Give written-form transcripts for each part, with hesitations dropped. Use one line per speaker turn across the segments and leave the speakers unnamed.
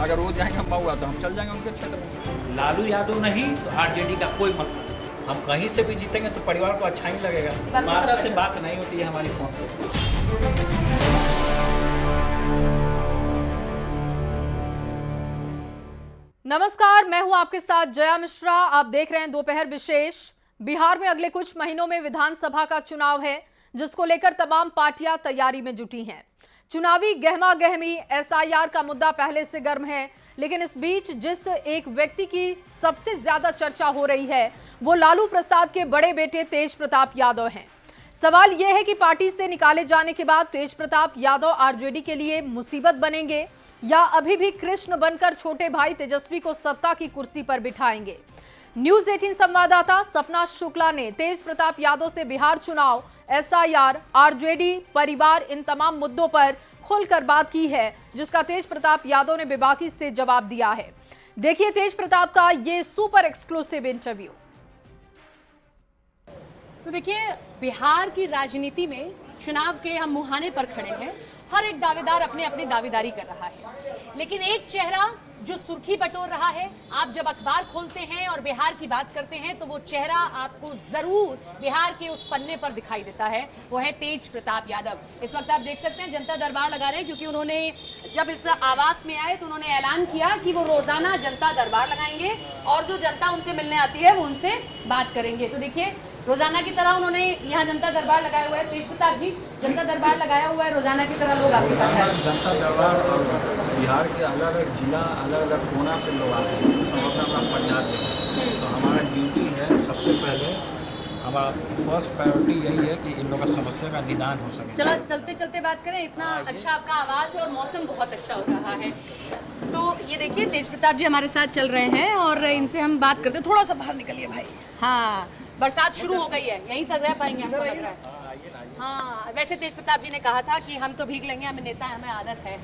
अगर वो जाएंगे महुआ तो हम चल जाएंगे उनके क्षेत्र में।
लालू यादव नहीं तो आरजेडी का कोई मतलब नहीं। हम कहीं से भी जीतेंगे तो परिवार को अच्छा ही लगेगा। माता से बात नहीं होती है हमारी फोन पर।
नमस्कार, मैं हूं आपके साथ जया मिश्रा। आप देख रहे हैं दोपहर विशेष। बिहार में अगले कुछ महीनों में विधानसभा का चुनाव है, जिसको लेकर तमाम पार्टियां तैयारी में जुटी हैं। चुनावी गहमा गहमी, एसआईआर का मुद्दा पहले से गर्म है, लेकिन इस बीच जिस एक व्यक्ति की सबसे ज्यादा चर्चा हो रही है वो लालू प्रसाद के बड़े बेटे तेज प्रताप यादव हैं। सवाल यह है कि पार्टी से निकाले जाने के बाद तेज प्रताप यादव आरजेडी के लिए मुसीबत बनेंगे या अभी भी कृष्ण बनकर छोटे भाई तेजस्वी को सत्ता की कुर्सी पर बिठाएंगे। न्यूज 18 संवाददाता सपना शुक्ला ने तेज प्रताप यादव से बिहार चुनाव, एसआईआर, आरजेडी, परिवार, इन तमाम मुद्दों पर खुलकर बात की है, जिसका तेज प्रताप यादव ने बेबाकी से जवाब दिया है। देखिए तेज प्रताप का ये सुपर एक्सक्लूसिव इंटरव्यू।
तो देखिए, बिहार की राजनीति में चुनाव के हम मुहाने पर खड़े हैं। हर एक दावेदार अपने अपनी दावेदारी कर रहा है, लेकिन एक चेहरा जो सुर्खी बटोर रहा है, आप जब अखबार खोलते हैं और बिहार की बात करते हैं तो वो चेहरा आपको जरूर बिहार के उस पन्ने पर दिखाई देता है। वो है तेज प्रताप यादव। इस वक्त आप देख सकते हैं जनता दरबार लगा रहे हैं, क्योंकि उन्होंने जब इस आवास में आए तो उन्होंने ऐलान किया कि वो रोजाना जनता दरबार लगाएंगे और जो जनता उनसे मिलने आती है वो उनसे बात करेंगे। तो देखिए, रोजाना की तरह उन्होंने यहाँ जनता दरबार लगाया हुआ है। तेज प्रताप जी, जनता दरबार लगाया हुआ है, रोजाना की तरह लोग आपके पास आए।
जनता दरबार और बिहार के अलग अलग जिला, अलग अलग कोना से लोग आते हैं, सब अपना फरियाद देते हैं। तो हमारा ड्यूटी है, सबसे पहले हमारा फर्स्ट प्रायोरिटी यही है कि इन लोगों का समस्या का निदान हो सके।
चलो चलते चलते बात करें। इतना अच्छा आपका आवाज़ है और मौसम बहुत अच्छा हो रहा है। तो ये देखिए, तेज प्रताप जी हमारे साथ चल रहे हैं और इनसे हम बात करते हैं। थोड़ा सा बाहर निकलिए भाई। हाँ, बरसात शुरू हो गई है, यहीं तक रह पाएंगे हमको लग रहा है। हाँ, वैसे तेज प्रताप जी ने कहा था कि हम तो भीग लेंगे, हमें नेता है, हमें आदत है।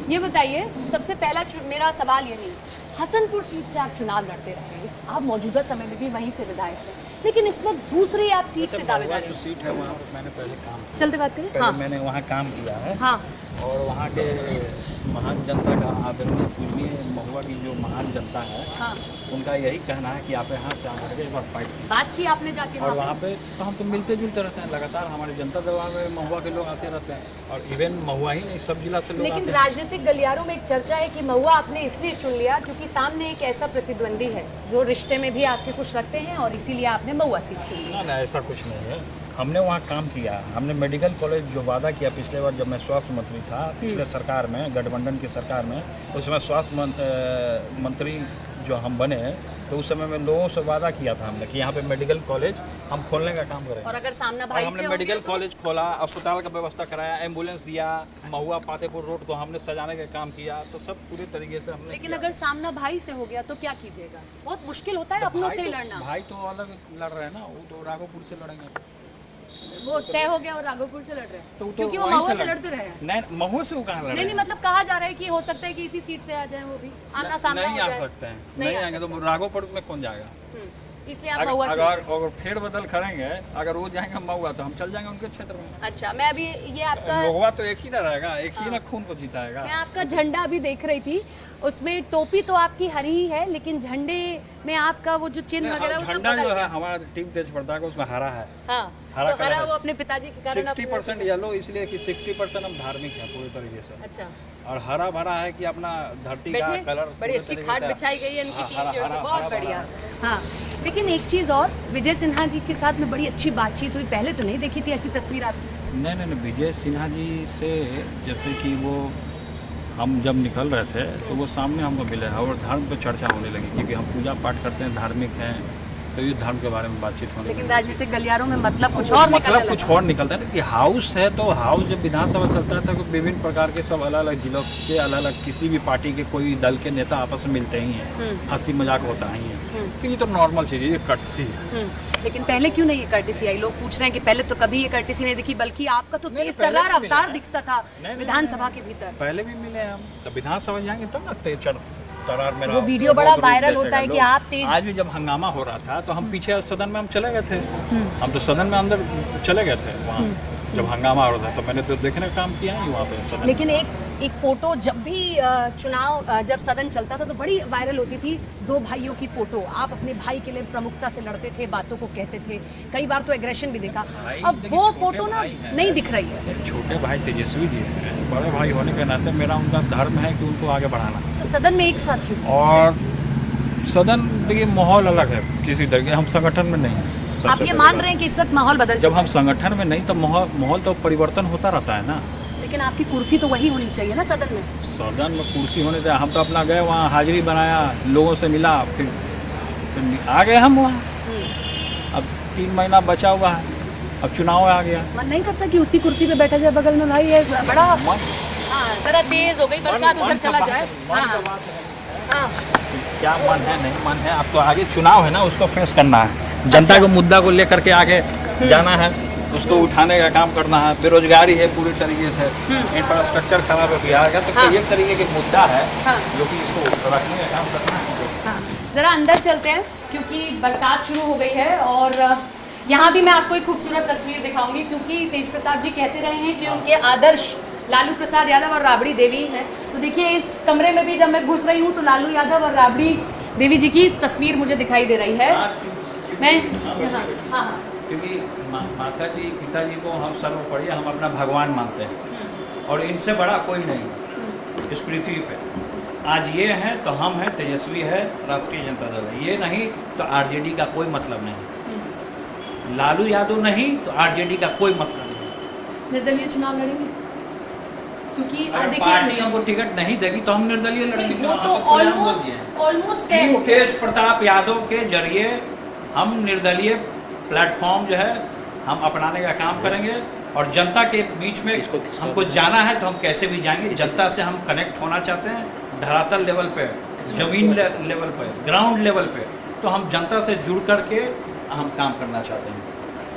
ये बताइए, सबसे पहला मेरा सवाल यही, हसनपुर सीट से आप चुनाव लड़ते रहे, आप मौजूदा समय में भी वहीं से विधायक हैं, लेकिन इस वक्त दूसरी आप सीट से दावेदार हैं।
जो सीट है वहाँ पर मैंने पहले काम किया।
चलते बात करें।
हाँ, मैंने वहाँ काम किया है।
हाँ,
और वहाँ के महान जनता का आदरणीय पूर्णीय महुआ की जो महान जनता है,
हाँ,
उनका यही कहना है कि आप यहाँ से आकर के एक बार फाइट कीजिए।
बात की आपने जाके
और वहाँ पे तो हम तो मिलते जुलते रहते हैं लगातार। हमारे जनता दरबार में महुआ के लोग आते रहते हैं, और इवन महुआ ही नहीं, सब जिला से लोग
लेकिन
आते हैं।
राजनीतिक गलियारों में एक चर्चा है कि महुआ आपने इसलिए चुन लिया क्योंकि सामने एक ऐसा प्रतिद्वंदी है जो रिश्ते में भी आपके कुछ रखते हैं और इसीलिए आपने महुआ सीट चुन ली।
ना, ऐसा कुछ नहीं है। हमने वहाँ काम किया, हमने मेडिकल कॉलेज जो वादा किया पिछले बार जब मैं स्वास्थ्य मंत्री था, पिछले सरकार में, गठबंधन की सरकार में, उस समय स्वास्थ्य मंत्री जो हम बने, तो उस समय में लोगों से वादा किया था हमने कि यहाँ पे मेडिकल कॉलेज हम खोलने का काम करेंगे।
और अगर सामना भाई
हमने
से
मेडिकल कॉलेज खोला, अस्पताल का व्यवस्था कराया, एम्बुलेंस दिया, महुआ पातेपुर रोड को हमने सजाने का काम किया, तो सब पूरे तरीके से हमने।
लेकिन अगर सामना भाई से हो गया तो क्या कीजिएगा? बहुत मुश्किल होता है अपनों से ही लड़ना।
भाई तो अलग लड़ रहे हैं ना, वो तो राघोपुर से लड़ेंगे।
वो तय हो गया और राघोपुर से लड़ रहे हैं,
तो
क्योंकि वो महुआ से लड़ते रहे हैं।
नहीं, महुआ से वो कहाँ लड़ रहे हैं?
नहीं, मतलब कहा जा रहा है कि हो सकता है कि इसी सीट से आ जाए, वो भी आना सामना
नहीं
हो
आ
जाए।
सकते हैं, नहीं आएंगे तो राघोपुर में कौन जाएगा?
इसलिए आप महुआ चुन रहे हैं।
अगर फेर बदल करेंगे, अगर वो जाएंगे महुआ तो हम चल जाएंगे उनके क्षेत्र में।
अच्छा, मैं अभी ये आपका
महुआ तो एक ही ना रहेगा, एक ही ना खून को जिताएगा।
मैं आपका झंडा अभी देख रही थी, उसमें टोपी तो आपकी हरी ही है, लेकिन झंडे में आपका वो जो चिन्ह वगैरह वो सब
झंडा
बदल
जो है
गया।
हमारा टीम तेज प्रताप का, उसमें हरा है।
हाँ,
हरा
तो
कलर
हरा
है।
वो अपने पिताजी के कारण
60% येलो, इसलिए कि 60% हम धार्मिक हैं पूरी तरीके से,
अच्छा,
और हरा भरा है कि अपना धरती का
बैठे,
कलर
बड़ी
पूरे
अच्छी
तरीके
खाट
से-
बिछाई गई है इनकी
हाँ,
टीम की ओर से,
हरा-
बहुत
हरा-
बढ़िया।
हरा-
हाँ, लेकिन एक चीज और, विजय सिन्हा जी के साथ में बड़ी अच्छी बातचीत हुई, पहले तो नहीं देखी थी ऐसी तस्वीर आपकी।
नहीं, विजय सिन्हा जी से जैसे कि वो हम जब निकल रहे थे तो वो सामने हमको मिले और धर्म पे चर्चा होने लगी, क्योंकि हम पूजा पाठ करते हैं, धार्मिक हैं, तो ये धर्म के बारे में बातचीत होने
लेकिन
लगी।
राजनीतिक गलियारों में मतलब कुछ और निकलने
मतलब
लगा।
कुछ और निकलता है कि हाउस है, तो हाउस जब विधानसभा चलता है तो विभिन्न प्रकार के सब अलग अलग जिलों के अलग अलग किसी भी पार्टी के कोई दल के नेता आपस में मिलते ही हैं, हंसी मजाक होता ही है, तो ये तो नॉर्मल चीज़ है, ये कटसी है।
लेकिन पहले क्यों नहीं ये कर्टिसी आई? लोग पूछ रहे हैं कि पहले तो कभी ये कर्टिसी नहीं दिखी, बल्कि आपका तो तेज तर्रार अवतार दिखता था विधानसभा के भीतर।
पहले भी मिले हैं हम, तो विधानसभा जाएंगे तब ना तेज तरार मेरा
वो वीडियो बड़ा वायरल होता है कि आप तेज।
आज भी जब हंगामा हो रहा था तो हम पीछे सदन में हम चले गए थे, हम तो सदन में अंदर चले गए थे वहाँ, जब हंगामा हो रहा था तो मैंने तो देखने का काम किया है वहाँ पे सदन में।
लेकिन एक फोटो जब भी चुनाव जब सदन चलता था तो बड़ी वायरल होती थी, दो भाइयों की फोटो। आप अपने भाई के लिए प्रमुखता से लड़ते थे, बातों को कहते थे, कई बार तो एग्रेशन भी देखा। अब वो फोटो ना नहीं दिख रही है।
छोटे भाई तेजस्वी जी हैं, बड़े भाई होने के नाते मेरा उनका धर्म है कि उनको आगे बढ़ाना।
तो सदन में एक साथ क्यों?
और सदन देखिए माहौल अलग है किसी तरीके, हम संगठन में नहीं हैं।
आप ये मान रहे हैं कि इस वक्त माहौल बदल
जब हम संगठन में नहीं तो माहौल तो परिवर्तन होता रहता है ना।
लेकिन आपकी कुर्सी तो वही होनी चाहिए ना सदन में।
सदन में कुर्सी होने से हम तो अपना गए वहाँ, हाजिरी बनाया, लोगों से मिला, फिर आ गए हम वहाँ। अब 3 महीना बचा हुआ है, अब चुनाव आ गया।
मन नहीं करता कि उसी कुर्सी पे बैठा जाए बगल में? भाई ये बड़ा हाँ, जरा तेज हो गई बरसात, उधर चला जाए। हाँ।
क्या मन है नहीं मन है, अब तो आगे चुनाव है ना, उसको फेस करना है। जनता के मुद्दा को लेकर के आगे जाना है, उसको उठाने का काम करना है। बेरोजगारी है पूरी तरीके से, इंफ्रास्ट्रक्चर खराब है बिहार का, तो एक तरीके के मुद्दा है जो कि इसको रखने का काम करना है।
जरा अंदर चलते हैं क्योंकि बरसात शुरू हो गई है और यहाँ भी मैं आपको एक खूबसूरत तस्वीर दिखाऊंगी क्योंकि तेज प्रताप जी कहते रहे हैं कि उनके आदर्श लालू प्रसाद यादव और राबड़ी देवी हैं। तो देखिए इस कमरे में भी जब मैं घुस रही हूँ तो लालू यादव और राबड़ी देवी जी की तस्वीर मुझे दिखाई दे रही है। मैं हाँ
क्योंकि माता जी पिताजी को हम सर्वोपरि हम अपना भगवान मानते हैं और इनसे बड़ा कोई नहीं इस पृथ्वी पे। आज ये हैं तो हम हैं, तेजस्वी है, राष्ट्रीय जनता दल है। ये नहीं तो आरजेडी का कोई मतलब नहीं, लालू यादव नहीं तो आरजेडी का कोई मतलब नहीं।
निर्दलीय चुनाव लड़ेंगे क्योंकि
अगर पार्टी हमको टिकट नहीं देगी तो हम निर्दलीय लड़ेंगे।
वो तो ऑलमोस्ट तय हो गया।
तेज प्रताप यादव के जरिए हम निर्दलीय प्लेटफॉर्म जो है हम अपनाने का काम करेंगे और जनता के बीच में हमको जाना है तो हम कैसे भी जाएंगे। जनता से हम कनेक्ट होना चाहते हैं धरातल लेवल पे, जमीन लेवल पे, ग्राउंड लेवल पे, तो हम जनता से जुड़ करके हम काम करना चाहते हैं।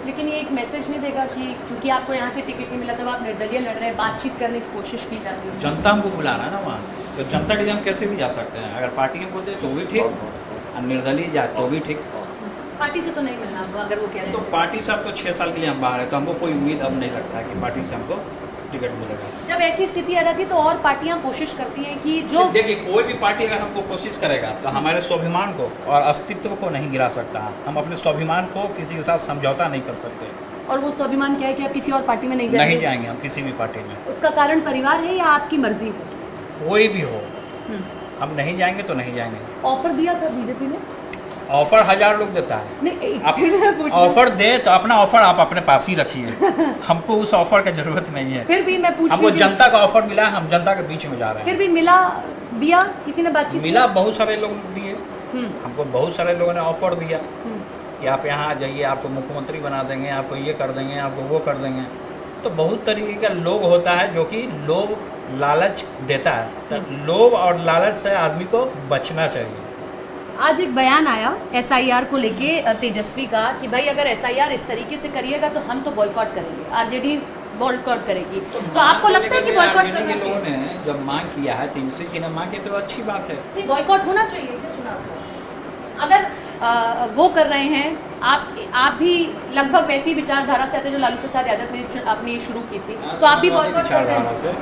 लेकिन ये एक मैसेज नहीं देगा कि क्योंकि आपको यहाँ से टिकट नहीं मिला तब आप निर्दलीय लड़ रहे हैं, बातचीत करने की कोशिश की जा रही है।
जनता हमको बुलाना है ना वहाँ, तो जनता के लिए हम कैसे भी जा सकते हैं। अगर पार्टी हमको दे तो भी ठीक, और निर्दलीय जाए तो भी ठीक।
पार्टी से तो नहीं मिलना अगर वो कह रहे हैं
तो पार्टी से अब तो 6 साल के लिए हम बाहर है, तो हमको कोई उम्मीद अब नहीं लगता है कि पार्टी से हमको टिकट मिलेगा।
जब ऐसी स्थिति आ जाती है तो और पार्टियां कोशिश करती हैं कि जो
देखिए कोई भी पार्टी अगर हमको कोशिश करेगा तो हमारे स्वाभिमान को और अस्तित्व को नहीं गिरा सकता है। हम अपने स्वाभिमान को किसी के साथ समझौता नहीं कर सकते।
और वो स्वाभिमान क्या है कि आप किसी और पार्टी में नहीं जाएंगे?
नहीं जाएंगे हम किसी भी पार्टी में।
उसका कारण परिवार है या आपकी मर्जी है?
कोई भी हो, हम नहीं जाएंगे तो नहीं जाएंगे।
ऑफर दिया था बीजेपी ने?
ऑफर 1000 लोग देता है।
नहीं,
आप ऑफर दे तो अपना ऑफर आप अपने पास ही रखिए। हमको उस ऑफर की जरूरत नहीं है।
फिर भी मैं पूछ
हमको जनता का ऑफर मिला, हम जनता के बीच में जा रहे हैं।
फिर भी मिला दिया किसी ने बातचीत
मिला, बहुत सारे लोग दिए हमको, बहुत सारे लोगों ने ऑफर दिया कि आप यहाँ आ जाइए, आपको मुख्यमंत्री बना देंगे, आपको ये कर देंगे, आपको वो कर देंगे। तो बहुत तरीके का लोभ होता है जो कि लोभ लालच देता है। तो लोभ और लालच से आदमी को बचना चाहिए।
आज एक बयान आया SIR को लेके तेजस्वी का कि भाई अगर SIR इस तरीके से करिएगा तो हम तो बॉयकॉट करेंगे, आरजेडी बॉयकॉट करेगी। तो आपको लगता है कि बॉयकॉट करना चाहिए?
लोगों ने जब मांग किया है, तेजस्वी जी ने मांग की तो अच्छी बात है।
नहीं, बॉयकॉट होना चाहिए क्या चुनाव का? अगर वो कर रहे हैं, आप भी लगभग वैसी विचारधारा से आते जो लालू प्रसाद यादव ने अपनी शुरू की थी, तो आप भी बॉयकॉट कर रहे हैं?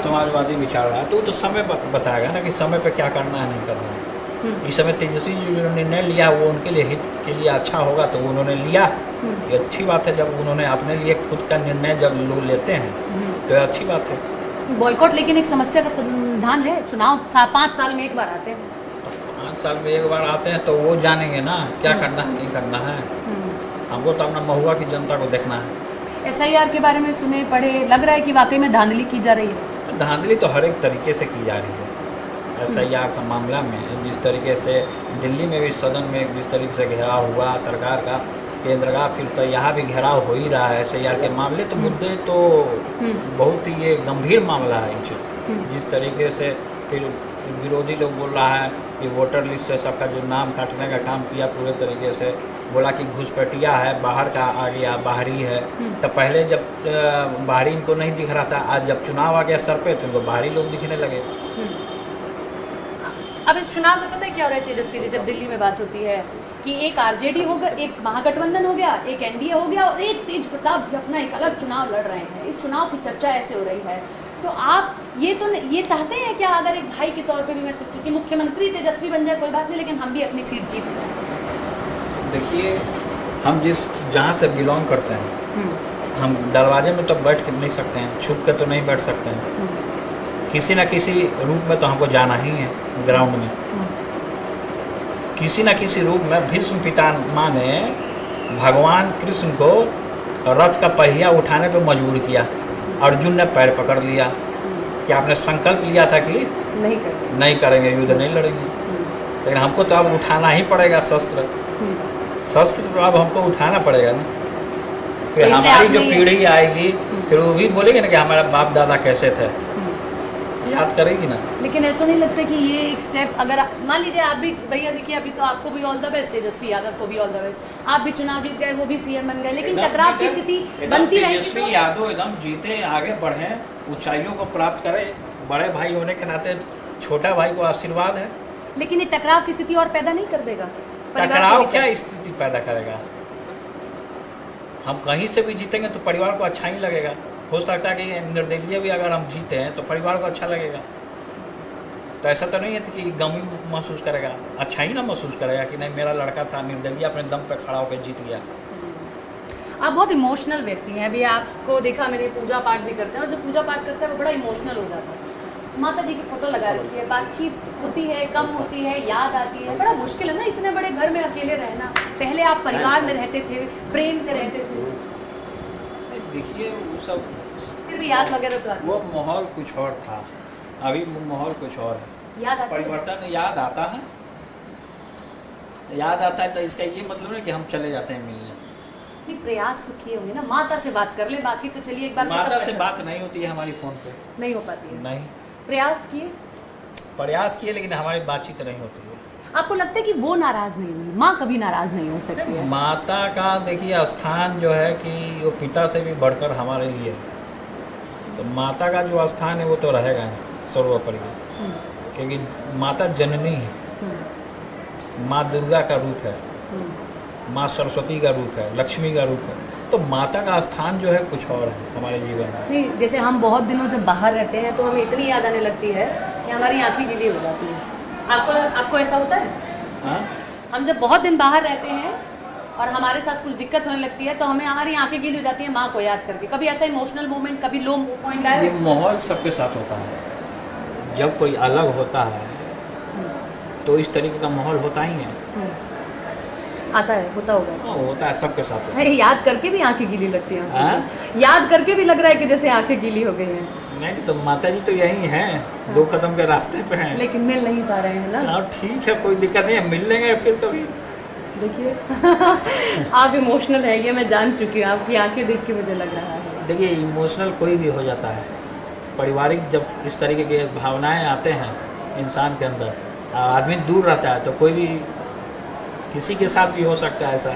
समाजवादी विचारधारा तो समय बताएगा ना कि समय पे क्या करना है नहीं करना है। इस समय तेजस्वी जी जो निर्णय लिया वो उनके लिए हित के लिए अच्छा होगा तो उन्होंने लिया, ये अच्छी बात है। जब उन्होंने अपने लिए खुद का निर्णय जब लोग लेते हैं तो अच्छी बात है।
बॉयकॉट लेकिन एक समस्या का समाधान है। चुनाव 5 साल में एक बार आते हैं।
5 साल में एक बार आते हैं तो वो जानेंगे ना क्या करना है नहीं करना है। हमको तो अपना महुआ की जनता को देखना है।
SIR के बारे में सुने पढ़े, लग रहा है कि वाकई में धांधली की जा रही है।
धांधली तो हर एक तरीके से की जा रही है। SIR का मामला में जिस तरीके से दिल्ली में भी सदन में जिस तरीके से घेराव हुआ सरकार का, केंद्र का, फिर तो यहाँ भी घेराव हो ही रहा है SIR के मामले। तो मुद्दे तो बहुत ही ये गंभीर मामला है इनसे। जिस तरीके से फिर विरोधी लोग बोल रहा है कि वोटर लिस्ट से सबका जो नाम काटने का काम किया पूरे तरीके से, बोला कि घुसपैठिया है, बाहर का आ गया, बाहरी है। तो पहले जब बाहरी इनको नहीं दिख रहा था, आज जब चुनाव आ गया सर पे तो इनको बाहरी लोग दिखने लगे।
अब इस चुनाव में पता है क्या हो रहा है तेजस्वी जी, जब दिल्ली में बात होती है कि एक आरजेडी हो गया, एक महागठबंधन हो गया, एक एनडीए हो गया और एक तेज प्रताप भी अपना एक अलग चुनाव लड़ रहे हैं। इस चुनाव की चर्चा ऐसे हो रही है, तो आप ये चाहते हैं क्या, अगर एक भाई के तौर पे भी मैं सोचूं कि मुख्यमंत्री तेजस्वी बन जाए कोई बात नहीं, लेकिन हम भी अपनी सीट जीत लें?
देखिए, हम जहाँ से बिलोंग करते हैं, हम दरवाजे में तो बैठ के नहीं सकते हैं, छुप के तो नहीं बैठ सकते हैं, किसी न किसी रूप में तो हमको जाना ही है ग्राउंड में। किसी न किसी रूप में भीष्म पितामह ने भगवान कृष्ण को रथ का पहिया उठाने पर मजबूर किया, अर्जुन ने पैर पकड़ लिया कि आपने संकल्प लिया था कि नहीं करेंगे, युद्ध नहीं लड़ेंगे, लेकिन हमको तो अब उठाना ही पड़ेगा शस्त्र तो अब हमको उठाना पड़ेगा ना। फिर हमारी जो पीढ़ी आएगी फिर वो भी बोलेगी ना कि हमारा बाप दादा कैसे थे, याद करेगी ना।
लेकिन ऐसा नहीं लगता कि ये एक स्टेप, अगर मान लीजिए आप भी, भैया देखिए अभी तो आपको भी all the best, Tejashwi Yadav को भी ऑल द बेस्ट, आप भी चुनाव जीत गए, वो भी सीएम बन गए, लेकिन टकराव की स्थिति बनती रहेगी।
तेजस्वी यादव एकदम जीते, आगे बढ़े, ऊंचाइयों को प्राप्त करे, बड़े भाई होने के नाते छोटा भाई को आशीर्वाद है।
लेकिन ये टकराव की स्थिति और पैदा नहीं कर देगा?
टकराव क्या स्थिति पैदा करेगा? हम कहीं से भी जीतेंगे तो परिवार को अच्छा ही लगेगा। हो सकता है कि निर्दलीय भी अगर हम जीते हैं तो परिवार को अच्छा लगेगा, तो ऐसा तो नहीं है कि गम महसूस करेगा, अच्छा ही ना महसूस करेगा कि नहीं मेरा लड़का था निर्दलीय, अपने दम पर खड़ा होकर जीत गया।
आप बहुत इमोशनल व्यक्ति हैं, अभी आपको देखा मैंने, पूजा पाठ भी करते हैं, और जो पूजा पाठ करता है वो बड़ा इमोशनल हो जाता है। माता जी की फोटो लगा रखी है, बातचीत होती है, कम होती है, याद आती है, बड़ा मुश्किल है ना इतने बड़े घर में अकेले रहना। पहले आप परिवार में रहते थे, प्रेम से रहते थे,
देखिए वो सब
फिर भी याद वगैरह तो आती है।
वो माहौल कुछ और था, अभी माहौल कुछ और है।
याद आती है,
परिवर्तन याद आता है, तो इसका ये मतलब है कि हम चले जाते हैं मिलने।
नहीं, प्रयास तो किए होंगे ना, माता से बात कर ले, बाकी तो चलिए एक बार
माता से बात नहीं होती है हमारी फ़ोन पे,
नहीं हो पाती है।
नहीं,
प्रयास किए
लेकिन हमारी बातचीत नहीं होती है।
आपको लगता है कि वो नाराज नहीं हुई, माँ कभी नाराज नहीं हो सकती है?
माता का देखिए स्थान जो है कि वो पिता से भी बढ़कर हमारे लिए, तो माता का जो स्थान है वो तो रहेगा सर्वोपरि, क्योंकि माता जननी है, माँ दुर्गा का रूप है, माँ सरस्वती का रूप है, लक्ष्मी का रूप है, तो माता का स्थान जो है कुछ और है हमारे जीवन में।
नहीं, जैसे हम बहुत दिनों जब बाहर रहते हैं तो हमें इतनी याद आने लगती है कि हमारी आँखें गीली हो जाती है। आपको ऐसा होता है?
हाँ?
हम जब बहुत दिन बाहर रहते हैं और हमारे साथ कुछ दिक्कत होने लगती है तो हमें हमारी आंखें गीली हो जाती हैं माँ को याद करके। कभी ऐसा इमोशनल मोमेंट, कभी लो पॉइंट आया?
ये माहौल सबके साथ होता है, जब कोई अलग होता है तो इस तरीके का माहौल होता ही है।
आता है, होता होगा।
हाँ, होता है, सबके साथ होता है।
अरे याद करके भी आंखें गीली लगती हैं।
हाँ?
याद करके भी लग रहा है कि जैसे आंखें गीली हो गई हैं।
नहीं तो माता जी तो यही हैं, 2 कदम के रास्ते पे हैं,
लेकिन मिल नहीं पा रहे हैं ना।
हाँ ठीक है, कोई दिक्कत नहीं है, मिल लेंगे फिर कभी।
देखिए आप इमोशनल है, ये मैं जान चुकी हूँ, आपकी आंखें देख के मुझे लग रहा है।
देखिए इमोशनल कोई भी हो जाता है, पारिवारिक जब इस तरीके के भावनाएं आते हैं इंसान के अंदर, आदमी दूर रहता है तो कोई भी किसी के साथ भी हो सकता है ऐसा।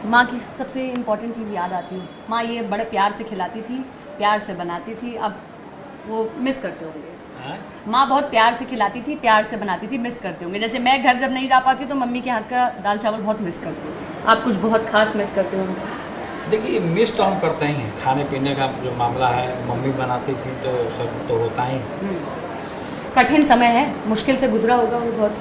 माँ की सबसे इम्पोर्टेंट चीज़ याद आती है, माँ ये बड़े प्यार से खिलाती थी, प्यार से बनाती थी, अब वो मिस करते होंगे। माँ बहुत प्यार से खिलाती थी, प्यार से बनाती थी, मिस करते होंगे। जैसे मैं घर जब नहीं जा पाती तो मम्मी के हाथ का दाल चावल बहुत मिस करती हूँ, आप कुछ बहुत खास मिस करते होंगे?
देखिए मिस तो हम करते ही हैं, खाने पीने का जो मामला है, मम्मी बनाती थी तो सब तो होता ही।
कठिन समय है, मुश्किल से गुजरा होगा वो बहुत,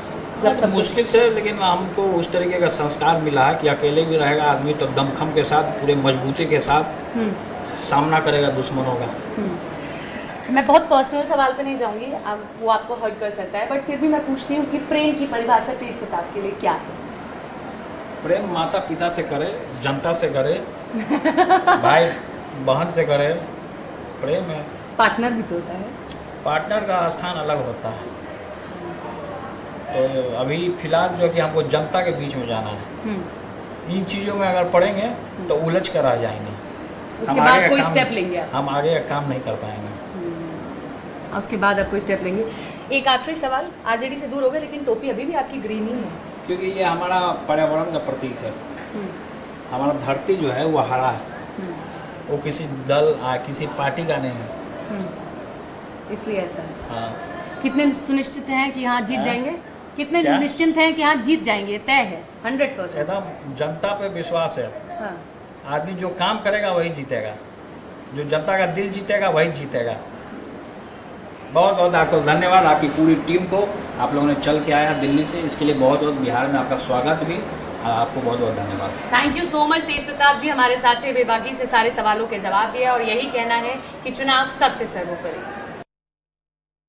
जब सब
मुश्किल से, लेकिन हमको उस तरीके का संस्कार मिला है कि अकेले भी रहेगा आदमी तो दमखम के साथ, पूरे मजबूती के साथ सामना करेगा दुश्मनों का।
मैं बहुत पर्सनल सवाल पे नहीं जाऊंगी, अब वो आपको हर्ट कर सकता है, बट फिर भी मैं पूछती हूँ कि प्रेम की परिभाषा तेज प्रताप के लिए क्या है?
प्रेम माता पिता से करे, जनता से करे, भाई बहन से करे, प्रेम है।
पार्टनर भी तो होता है।
पार्टनर का स्थान अलग होता है, तो अभी फिलहाल जो कि हमको जनता के बीच में जाना है, इन चीज़ों में अगर पढ़ेंगे तो उलझ कर आ जाएंगे,
उसके बाद कोई स्टेप लेंगे आप?
हम आगे काम नहीं कर पाएंगे।
उसके बाद आप कोई स्टेप लेंगे। एक आखिरी सवाल, आरजेडी से दूर हो गए लेकिन टोपी अभी भी आपकी ग्रीन ही है,
क्योंकि ये हमारा पर्यावरण का प्रतीक है। हमारा धरती जो है वो हरा है, वो किसी दल किसी पार्टी का नहीं है,
इसलिए ऐसा है।
हाँ।
कितने सुनिश्चित हैं कि हाँ जीत जाएंगे? कितने
क्या?
निश्चिंत हैं कि हाँ जीत जाएंगे? तय है 100%।
एकदम जनता पे विश्वास है।
हाँ।
आदमी जो काम करेगा वही जीतेगा, जो जनता का दिल जीतेगा वही जीतेगा। बहुत बहुत आपको धन्यवाद, आपकी पूरी टीम को। आप लोगों ने चल के आया दिल्ली से, इसके लिए बहुत बहुत बिहार में आपका स्वागत भी। आपको बहुत बहुत धन्यवाद।
थैंक यू सो मच तेज प्रताप जी, हमारे साथ थे, बेबाकी से सारे सवालों के जवाब दिए और यही कहना है कि चुनाव सबसे सर्वोपरि।